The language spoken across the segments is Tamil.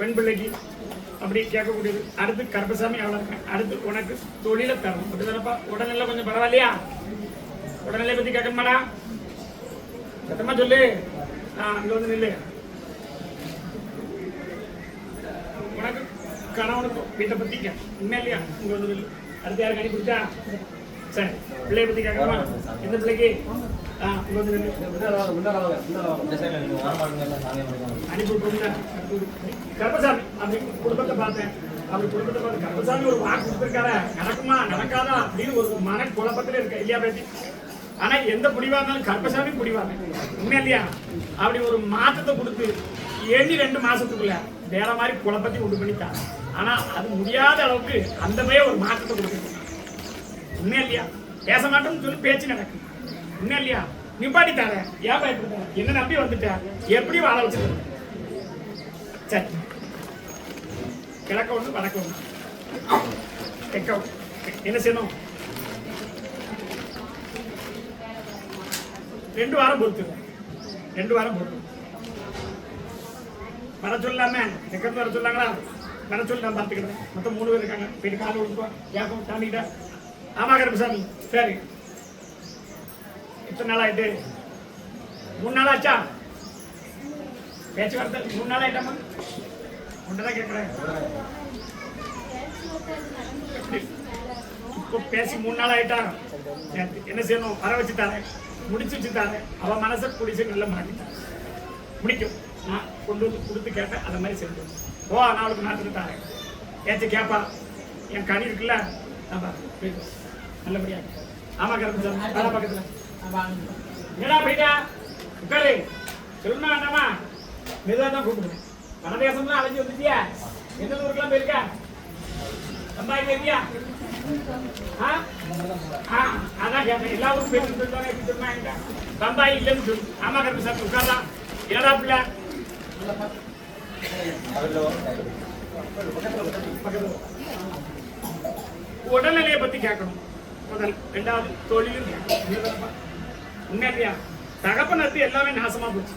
பெண் பிள்ளைக்கு அப்படி கேட்கக்கூடியது. அடுத்து கருப்பசாமி அவ்வளோ. அடுத்து உனக்கு தொழிலை தரணும். அப்படிதானப்பா? உடல்நிலை கொஞ்சம் பரவாயில்லையா? உடல்நிலை பற்றி கேட்கணுமாடா? சத்தமா சொல்லு. அங்கே வந்து நில்லு. உனக்கு கணவனுக்கு வீட்டை பற்றி கேட்க உண்மை இல்லையா? இங்கே வந்து நில்லு. அடுத்து யாரும் கணி பிடிச்சா? சரி, பிள்ளைய பற்றி கேட்கணுமா? எந்த பிள்ளைக்கு? இங்கே வந்து நில்லு. அனுப்பிவிட்டோம்னா கருப்பசாமி அப்படி குடும்பத்தை பார்த்தேன். அப்படி குடும்பத்தை பார்த்து கருப்பசாமி ஒரு வாக்கு கொடுத்துருக்காரு. நடக்குமா நடக்காதா அப்படின்னு ஒரு மன குழப்பத்துல இருக்க இல்லையா பேசி? ஆனா எந்த முடிவா இருந்தாலும் கருப்பசாமி முடிவாங்க. உண்மை இல்லையா? அப்படி ஒரு மாற்றத்தை கொடுத்து 2 மாசத்துக்குள்ள வேற மாதிரி குழப்பத்தை உண்டு பண்ணிட்டாங்க. ஆனா அது முடியாத அளவுக்கு அந்த மாதிரி ஒரு மாற்றத்தை கொடுத்து உண்மை இல்லையா? பேச மாட்டோம்னு சொல்லி பேச்சு நடக்கும். உண்மை இல்லையா? நிப்பாட்டிட்டார. ஏன் பயப்படுத்த? என்ன நம்பி வந்துட்டேன், எப்படி வாழ வச்சுருக்க? சரி, கிழக்க ஒண்ணு வடக்க ஒண்ணு தெக்க என்ன செய்யணும்? 2 வாரம் பொறுத்து 2 வாரம் பொறுத்து வர சொல்லாம தெக்கத்து வர சொல்லாங்களா? வர சொல்லி நான் பார்த்துக்கிறேன். மொத்தம் 3 பேர் இருக்காங்க. போயிட்டு காலை விழுப்போம். ஏப்போம் சாமிக்கிட்ட. ஆமா கருப்பசாமி. சரி, எத்தனை நாள் ஆயிட்டு? 3 நாள் ஆச்சா? பேச்சுவார்த்தை 3 நாள் ஆயிட்டாமா? ஒன்றுதான் கேட்குறேன். இப்போ பேசி 3 நாள் ஆயிட்டா? என்ன செய்யணும்? வர வச்சுட்டாரு, முடிச்சு வச்சுட்டாரு. அவன் மனசை குடிச்சு நல்லா மாட்டிட்டான். முடிக்கும். நான் கொண்டு வந்து கொடுத்து கேட்டேன். அந்த மாதிரி செஞ்சு நான் அவளுக்கு மாற்றிட்டாரு. ஏச்சு கேப்பா, என் கனி இருக்குல்ல, நல்லபடியா. ஆமா கருப்பசாமி வேலை பக்கத்துல. என்னடா போயிட்டா? உட்காரு. சொல்லணுமா வேண்டாமா? மெதுவாக தான் கூப்பிடுவேன். வனதேசம்லாம் அழைச்சி வந்துட்டியா? எந்த ஊருக்குலாம் போயிருக்கா? பம்பாய் போயிருக்கியா? அதான் கேட்டேன். எல்லா ஊருக்கும் போயிட்டு சொல்லுவாங்க. எப்படி சொன்னாங்க? பம்பாய் இல்லைன்னு சொல்லு. ஆமா கருப்பசாமி உட்காரலாம். என்னடா பிள்ளை? உடல்நிலையை பத்தி கேட்கணும் முதல். 2வது தொழிலும் கேட்கணும். உண்மை இல்லையா? தகப்பன் அத்து எல்லாமே நாசமா போச்சு.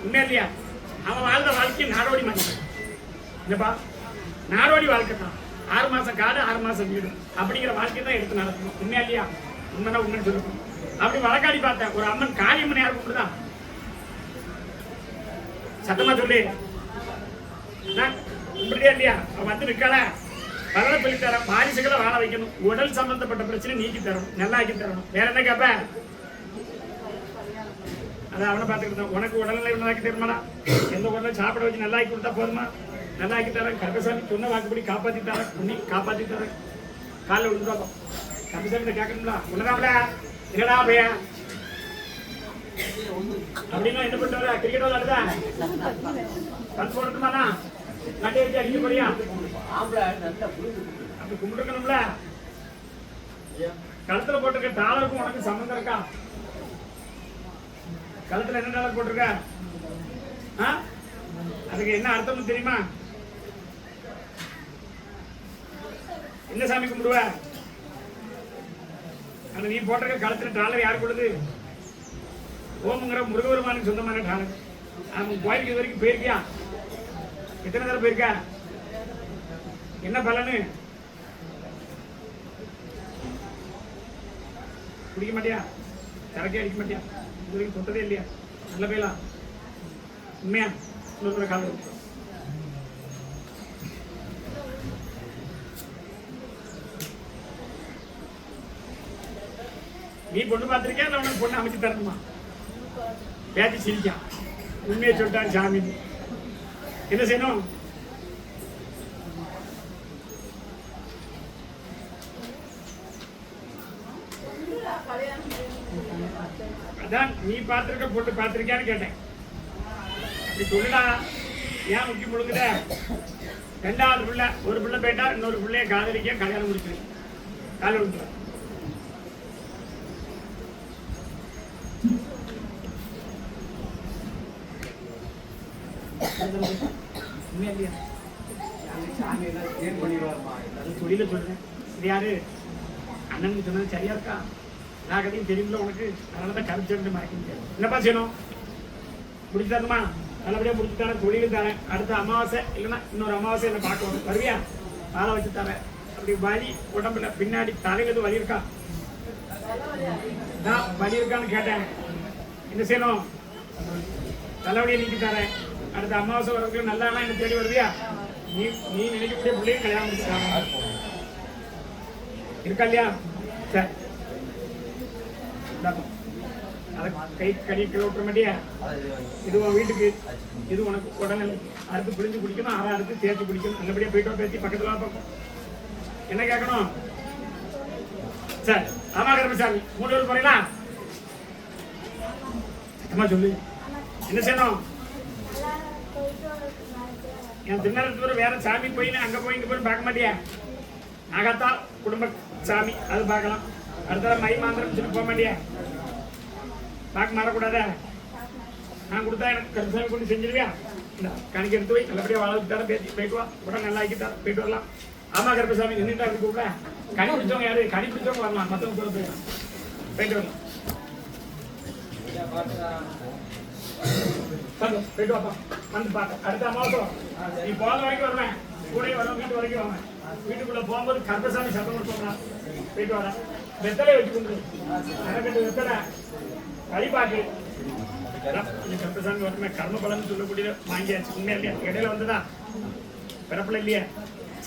உண்மை இல்லையா? அவன் வாழ்ந்த வாழ்க்கையை நாடோடி மாட்டான். இல்லப்பா, நாடோடி வாழ்க்கை தான். 6 மாசம் காடு 6 மாசம் வீடு அப்படிங்கிற வாழ்க்கை தான் எடுத்து நடத்தணும். உண்மையா இல்லையா? உண்மைதான் உண்மைன்னு சொல்லணும். அப்படி வழக்காடி பார்த்தேன். ஒரு அம்மன் காளியம்மன் யார் கூப்பிடுதான்? சத்தமா சொல்லு. கும்பிடுறியா இல்லையா? அவன் வந்து நிற்கால பரவ சொல்லி தரேன். வாரிசுகளை வாழ வைக்கணும். உடல் சம்பந்தப்பட்ட பிரச்சனை நீக்கி தரணும், நல்லா ஆக்கி தரணும். வேற என்ன கேப்ப? அதை அவனை பார்த்துக்கிட்டு உனக்கு உடல்நிலை நல்லாக்கி தருமாடா? எந்த உடனே சாப்பிட வச்சு நல்லா ஆக்கி கொடுத்தா போதுமா? நல்லா ஆக்கி தரேன். கருப்பசாமி சொன்ன வாக்குப்படி காப்பாற்றி தரேன். உன்னி காப்பாற்றி தரேன். காலைல விழுந்துருப்பா. கருப்பசாமி கேட்கணும்ல. உன்னதாம்ல என்னடா பையா அப்படின்னா என்ன பண்ணுற? கிரிக்கெட் விளையாடுதா? பந்து போடணுமாண்ணா? நட்டை வச்சு அடிக்க போறியா? அப்படி கும்பிட்டுக்கணும்ல. கழுத்துல போட்டிருக்க டாலருக்கும் உனக்கு சம்பந்தம் இருக்கா? கழுத்துல என்ன டாலர் போட்டிருக்க? அதுக்கு என்ன அர்த்தம்னு தெரியுமா? என்ன சாமி கும்பிடுவ? அந்த நீ போட்டிருக்க கழுத்துல டாலர் யார் கொடுது? ஓமுங்கிற முருகபெருமானுக்கு சொந்தமான டாலர். அவன் கோயிலுக்கு இது வரைக்கும் போயிருக்கியா? எத்தனை தடவை போயிருக்க? என்ன பலனு? குடிக்க மாட்டியா? சரக்கே அடிக்க மாட்டியா? இது வரைக்கும் தொட்டதே இல்லையா? நல்ல போயலாம். உண்மையா? இன்னொரு காலம் நீ பொண்ணு பார்த்திருக்கியா? இல்லை உனக்கு பொண்ணு அமைச்சு தரணுமா? பேச்சு சிரிக்கான். உண்மையை சொல்லிட்டான் சாமி. என்ன செய்யணும்? அதான் நீ பார்த்திருக்க பொண்ணு பார்த்திருக்கியான்னு கேட்டேன். அப்படி சொல்லுடா. ஏன் முக்கிய முழுங்குத? 2வது பிள்ளை. ஒரு பிள்ளை போயிட்டா இன்னொரு பிள்ளைய காதலிக்க கல்யாணம் முடிச்சு காலை விட்டு. தொழில சொல்றேன். இது யாரு? அண்ணனுக்கு சொன்னது சரியா இருக்கா? எல்லா கதையும் தெரியுமில்ல உனக்கு. அதனாலதான் கருத்து மறைக்க முடியாது. என்னப்பா செய்யணும்? முடிச்சு தரணுமா? நல்லபடியா முடிச்சு தரேன், தொழிலும் தரேன். அடுத்த அமாவாசை இல்லைன்னா இன்னொரு அமாவாசை என்ன பார்க்கணும், வருவியா? வாழ வச்சு தரேன். அப்படி வலி உடம்புல பின்னாடி தலையில எதுவும் வலி இருக்கா? வலி இருக்கான்னு கேட்டேன். என்ன செய்யணும்? நல்லபடியா நீக்கி தரேன். அடுத்த அமாவாசை வரதுக்கு நல்லா என்ன தேடி வருவியா? நீ நீ நினைக்கக்கூடிய பிள்ளையும் கல்யாணம் முடிச்சுட்டாங்க இருக்கா இல்லையா? சரி, அதை கை கறி விட்டுற மாட்டியா? இது உன் வீட்டுக்கு, இது உனக்கு உடனே அறுத்து பிழிஞ்சு குடிக்கணும், அரை அறுத்து தேய்ச்சி குடிக்கணும். நல்லபடியா போயிட்டு பேசி பக்கத்துல பார்ப்போம். என்ன கேட்கணும்? சரி, ஆமா கருமசாமி 3 பேர் போறீங்களா? சத்தமா சொல்லு. என்ன செய்யணும்? என் திருநெல்வேலி வேற சாமி போய் அங்க போய் இங்க போய் பார்க்க மாட்டியா? நாகத்தா குடும்ப சாமி அது பார்க்கலாம். அடுத்த மை மாந்திரம் சொல்லி போக மாட்டியா? பார்க்க மாறக்கூடாத. நான் கொடுத்தா எனக்கு கருசாமி கொண்டு செஞ்சிருவியா? இந்த கணக்கு எடுத்து போய் நல்லபடியா வாழ தர பேசி போயிட்டு வா. உடனே நல்லா ஆக்கி தர போயிட்டு வரலாம். ஆமா கருப்பசாமி நின்றுட்டா இருக்கு கூட. கனி பிடிச்சவங்க யாரு? கனி பிடிச்சவங்க வரலாம், மற்றவங்க கூட போயிடலாம். போயிட்டு வரலாம். போயிட்டு வாப்பா, வந்து பார்க்க. அடுத்த அமாவாசை நீ போன வரைக்கும் வருவேன், கூட வரும், வீட்டு வரைக்கும் வருவேன். வீட்டுக்குள்ள போகும்போது கருப்பசாமி சத்தம் கொடுத்தோம்னா போயிட்டு வரேன். வெத்தலை வச்சு கொண்டு எனக்கு வெத்தலை வழிபாட்டு கருப்பசாமி வரமே கர்ம பலன்னு சொல்லக்கூடிய வாங்கியாச்சு. உண்மையா இல்லையா? இடையில வந்ததா பிறப்பில் இல்லையா?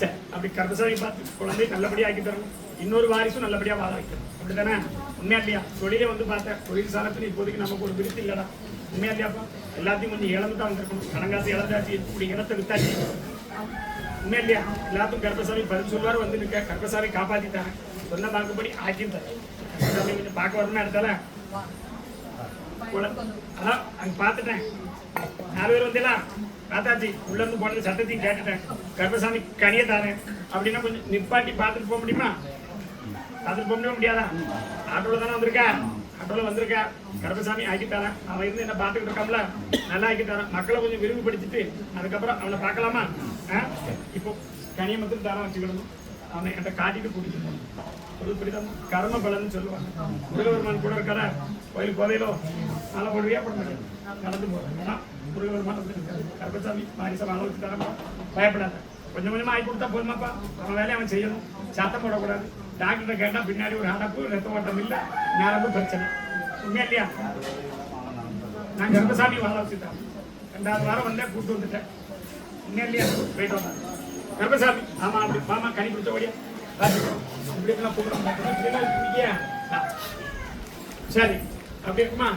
சரி, அப்படி கருப்பசாமி பார்த்து குழந்தை நல்லபடியா ஆக்கி தரணும். இன்னொரு வாரிசும் நல்லபடியா வாழ வைக்கணும். அப்படித்தானே? உண்மையா இல்லையா? தொழிலே வந்து பார்த்தேன், தொழில் சாலத்துல இப்போதைக்கு நமக்கு ஒரு விருத்தி இல்லடா. உண்மையா இல்லையாப்பா? எல்லாத்தையும் கொஞ்சம் இழந்து தான் வந்திருக்கணும். கடங்காசு இழந்தாச்சு, இப்படி இடத்தை வித்தாச்சு. உண்மையா இல்லையா? எல்லாத்துக்கும் கருப்பசாமி பதில் சொல்வாரு. வந்து நிற்க கருப்பசாமி காப்பாத்திட்டாங்க, சொன்ன வாக்குப்படி ஆக்கியும் தரேன். கருப்பசாமி கொஞ்சம் பார்க்க வரணும்னு இடத்துல அதான் அங்க பார்த்துட்டேன். 4 பேர் வந்தீங்களா? பார்த்தாச்சு. உள்ள இருந்து போனது சத்தத்தையும் கேட்டுட்டேன். கருப்பசாமி கனியை தாரேன் அப்படின்னா கொஞ்சம் நிப்பாட்டி பார்த்துட்டு போக முடியுமா? பார்த்துட்டு போக முடியாதா? ஆட்டோல தானே வந்திருக்கா? ஆட்டோல வந்திருக்கா? கருப்பசாமி ஆக்கி தரேன். அவன் இருந்து என்ன பார்த்துக்கிட்டு இருக்கான்ல, நல்லா ஆக்கி தரேன். மக்களை கொஞ்சம் விரிவுபடுத்திட்டு அதுக்கப்புறம் அவனை பார்க்கலாமா? இப்போ கனியை மட்டும் தரம் வச்சுக்கிடணும். அவனை என்கிட்ட காட்டிட்டு பிடிக்கணும். இப்படிதான் கர்ம பலன்னு சொல்லுவாங்க. முருகபெருமான் கூட இருக்கார கோயில் கோதையிலோ மாலை போடுவியா போட மாட்டேன், நடந்து போறேன். முருகபெருமான் இருக்காரு. கருப்பசாமி மாரிசம் மாலை வச்சு தரமா, பயப்படாத. கொஞ்சம் கொஞ்சமா ஆகி கொடுத்தா போதுமாப்பா. அவன் வேலையை அவன் செய்யணும், சாத்தம் போடக்கூடாது. டாக்டர்கிட்ட கேட்டா பின்னாடி ஒரு அடப்பு, ரத்த ஓட்டம் இல்லை, ஞாபகம் பிரச்சனை. உண்மையா இல்லையா? நான் கருப்பசாமி வாழ வச்சுட்டேன். 2வது வாரம் வந்தேன், கூப்பிட்டு வந்துட்டேன். உண்மையா இல்லையா? போயிட்டு வந்தேன் கருப்பசாமி. ஆமா, அப்படி மாமா கனி பிடிச்ச ஓடியா சரி, அப்படி இருக்குமா?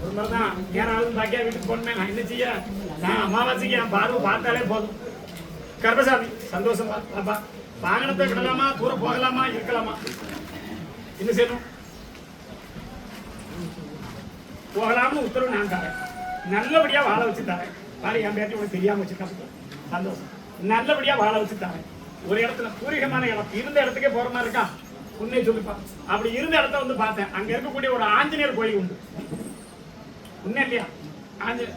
ஒரு மாதிரி தான் ஏனாலும் பாக்கியா வீட்டுக்கு போனேன். நான் என்ன செய்ய? நான் அமாவாசைக்கு என் பார்வை பார்த்தாலே போதும். கருப்பசாமி சந்தோஷமா அப்பா. வாகனத்தை விடலாமா, தூரம் போகலாமா, இருக்கலாமா? என்ன செய்யணும்? போகலாம்னு உத்தரவு நான் தரேன். நல்லபடியா வாழ வச்சு தரேன். பாரு, என் பேட்டி உனக்கு தெரியாம வச்சுருக்கேன். சந்தோஷம். நல்லபடியா வாழ வச்சு தரேன். ஒரு இடத்துல பூரிகமான இடம், இருந்த இடத்துக்கே போற மாதிரி இருக்கா? உண்மையை சொல்லிப்பான். அப்படி இருந்த இடத்த வந்து பார்த்தேன். அங்க இருக்கக்கூடிய ஒரு ஆஞ்சநேயர் கோயில் உண்டு. உண்மை இல்லையா?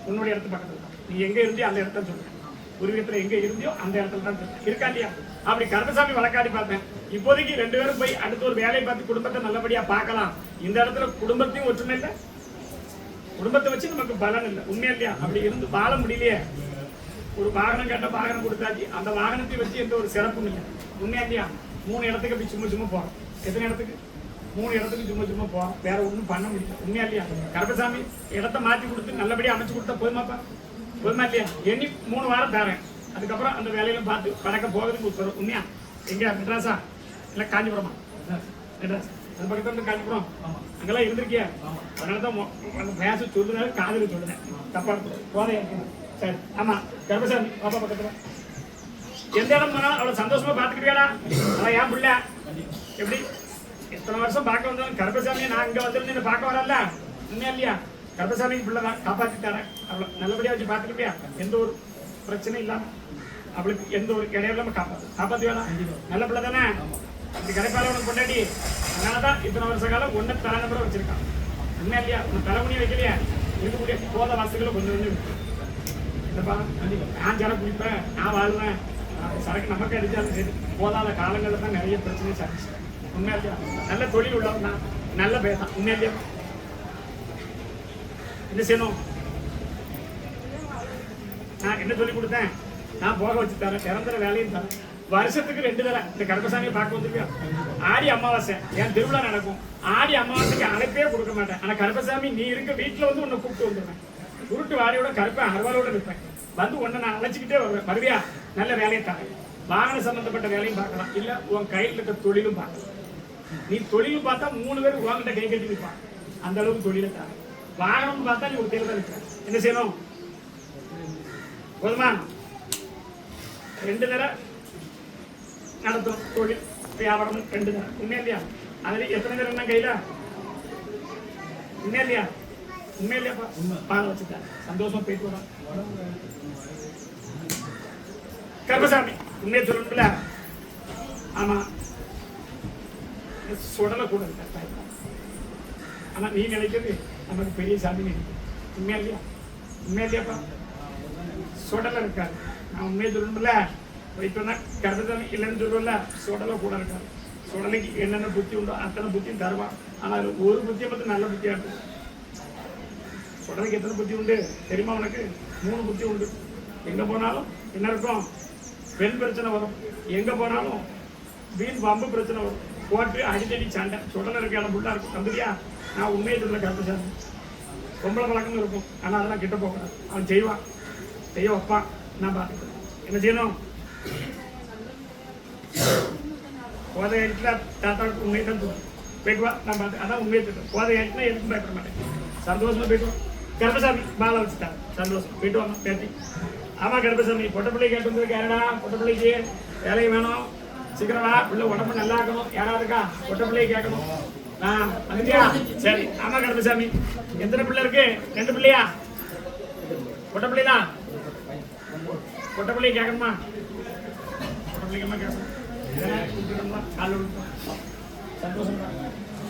உன்னுடைய இடத்து பக்கத்துல நீ எங்க இருந்தியோ அந்த இடத்த சொல்றேன். பூர்வீகத்துல எங்க இருந்தியோ அந்த இடத்துல தான் சொல்றேன். இருக்கா இல்லையா? அப்படி கருப்பசாமி வழக்காடி பார்த்தேன். இப்போதைக்கு 2 பேரும் போய் அடுத்த ஒரு வேலையை பார்த்து குடும்பத்தை நல்லபடியா பார்க்கலாம். இந்த இடத்துல குடும்பத்தையும் ஒற்றுமை இல்லை, குடும்பத்தை வச்சு நமக்கு பலன் இல்லை. உண்மையா இல்லையா? அப்படி இருந்து வாழ முடியலையே. ஒரு வாகனம் கேட்ட வாகனம் கொடுத்தாச்சு, அந்த வாகனத்தை வச்சு எந்த ஒரு சிறப்பும் இல்லை. உண்மையா இல்லையா? 3 இடத்துக்கு அப்படி சும்மா போறோம். எத்தனை இடத்துக்கு? 3 இடத்துக்கு சும்மா போறோம். வேற ஒன்றும் பண்ண முடியல. உண்மையா இல்லையா? கருப்பசாமி இடத்த மாற்றி கொடுத்து நல்லபடியா அமைச்சு கொடுத்தா போதுமாப்பா? போதுமா இல்லையா? எண்ணி 3 வாரம் தரேன். அதுக்கப்புறம் அந்த வேலையில பார்த்து பழக்க போகிறதுக்கு உத்தரவு. உண்மையா? எங்க மெட்ராஸா இல்லை காஞ்சிபுரமா? மெட்ராஸ். அது பக்கத்துல காஞ்சிபுரம். அங்கெல்லாம் இருந்திருக்கியா? அதனாலதான் அந்த பேச சொல்லுனாலும் காதல சொல்லுறேன். தப்பா போதையா இருக்கணும். சரி, ஆமா கருப்பசாமி பாப்பா பக்கத்துல எந்த இடம் போனாலும் அவளை சந்தோஷமா பாத்துக்கிட்டியாடா? அவன் ஏன் பிள்ளை எப்படி எத்தனை வருஷம் பார்க்க வந்தாலும் கருப்பசாமியை நான் இங்க வந்துருந்து பார்க்க வரல. உண்மையா இல்லையா? கருப்பசாமிக்கு பிள்ளை தான், காப்பாத்தி தரேன். அவளை நல்லபடியா வச்சு பாத்துக்கிட்டியா? எந்த ஒரு பிரச்சனையும் இல்லாம அவளுக்கு எந்த ஒரு கிடையாது இல்லாம காப்பாத்தி வேணாம். நல்ல பிள்ளை தானே? இப்படி கிடைப்பால உனக்கு கொண்டாடி. அதனாலதான் இத்தனை வருஷ காலம் ஒன்ன தலைநபரை வச்சிருக்கான். உண்மையா இல்லையா? உன் தலைமுடியை வைக்கலையா? இருக்கக்கூடிய போத வாசல்களை கொஞ்சம் இல்லப்பா, நான் சரக்கு குடிப்பேன், நான் வாழ்வேன், சரக்கு நமக்கு அடிச்சாலும் சரி. போதாத காலங்களில் தான் நிறைய பிரச்சனை சாதிச்சு. உண்மையா இல்லையா? நல்ல தொழில் உள்ளவன் தான், நல்ல பேர் தான். உண்மையா இல்லையா? என்ன செய்யணும்? நான் என்ன சொல்லி கொடுத்தேன்? நான் போக வச்சு தரேன், நிரந்தர வேலையும் தரேன். வருஷத்துக்கு 2 தடவை இந்த கருப்பசாமியை பார்க்க வந்துருக்கியா? ஆடி அமாவாசை என் திருவிழா நடக்கும். ஆடி அமாவாசைக்கு அழைப்பே கொடுக்க மாட்டேன். ஆனா கருப்பசாமி நீ இருக்க வீட்டுல வந்து உன்னை கூப்பிட்டு வந்துடுவேன். உருட்டு வாடியோட கருப்பேன் அருவாலோட நிற்பேன். வந்து உன்னை நான் அழைச்சிக்கிட்டே வருவேன். வருவியா? நல்ல வேலையை தரேன். வாகன சம்பந்தப்பட்ட வேலையும் பார்க்கலாம், இல்ல உன் கையில் இருக்க தொழிலும் பார்க்கலாம். நீ தொழிலும் பார்த்தா 3 பேர் உங்ககிட்ட கை கட்டி நிற்பான். அந்த அளவுக்கு தொழிலை தரேன். வாகனம் பார்த்தா நீ ஒரு தேர்தல் தான் இருக்க. என்ன செய்யணும்? போதுமா? 2 தடவை நடத்தும் தொழில் வியாபாரம் 2 தடவை. உண்மையா இல்லையா? அதுல எத்தனை பேர் என்ன கையில? உண்மையா இல்லையா? உண்மையா இல்லையாப்பா? பால் வச்சுட்டேன், சந்தோஷமா போயிட்டு வரோம். கருப்பசாமி உண்மையை சொல்லணும்ல? ஆமா, சுடலை கூட இருக்க. ஆனா நீ நினைக்கிறது நமக்கு பெரிய சாமி இருக்கு. உண்மையா இல்லையா? உண்மையா இல்லையாப்பா? சுடலை இருக்காது. நான் உண்மையை சொல்லணும்ல? போயிட்டோம்னா கருப்பசாமி இல்லைன்னு சொல்லுவோம்ல, சுடலை கூட இருக்காது. சுடலைக்கு என்னென்ன புத்தி உண்டோ அத்தனை புத்தியும் தருவான். ஆனால் ஒரு புத்தியை பற்றி நல்ல புத்தியா இருக்கும். சுடலைக்கு எத்தனை புத்தி உண்டு தெரியுமா உனக்கு? 3 புத்தி உண்டு. எங்க போனாலும் என்ன இருக்கும்? பெண் பிரச்சனை வரும். எங்க போனாலும் வீண் வம்பு பிரச்சனை வரும். போட்டு அடிக்கடி சண்டை. சுடலை இருக்க இடம் ஃபுல்லா இருக்கும். நம்புறியா? நான் உண்மையை சொல்ல கருப்பசாமி பொம்பளை பழக்கம் இருக்கும். ஆனா அதெல்லாம் கிட்ட போகக்கூடாது. அவன் செய்வான், செய்ய வைப்பான். நான் பார்த்துக்கிறேன். என்ன செய்யணும்? போதை ஆயிடுச்சுல தாத்தாவுக்கு உண்மையை தான் தோணும். போயிட்டு வா, நான் பார்த்து அதான் உண்மையை திட்டம். போதை ஆயிடுச்சுன்னா எதுக்கும் பயப்பட மாட்டேன். சந்தோஷமா போயிட்டு வா. கருப்பசாமி மாலை வச்சுட்டாங்க. சந்தோஷம். போயிட்டு வாங்க பேட்டி. ஆமா கருப்பசாமி, பொட்டை பிள்ளை கேட்டு வந்திருக்கு. யாரடா பொட்டை பிள்ளைக்கு வேலையை வேணும், சீக்கிரம் வா, பிள்ளை உடம்பு நல்லா இருக்கணும். யாரா இருக்கா? பொட்டை பிள்ளையை கேட்கணும். வந்துட்டியா? சரி. ஆமா கருப்பசாமி, எத்தனை பிள்ளை இருக்கு? 2 பிள்ளையா? பொட்டை பிள்ளைதான். பொட்டை பிள்ளையை கேட்கணுமா? பொட்டை பிள்ளைக்கமா கேட்கணும். கால் சந்தோஷம்.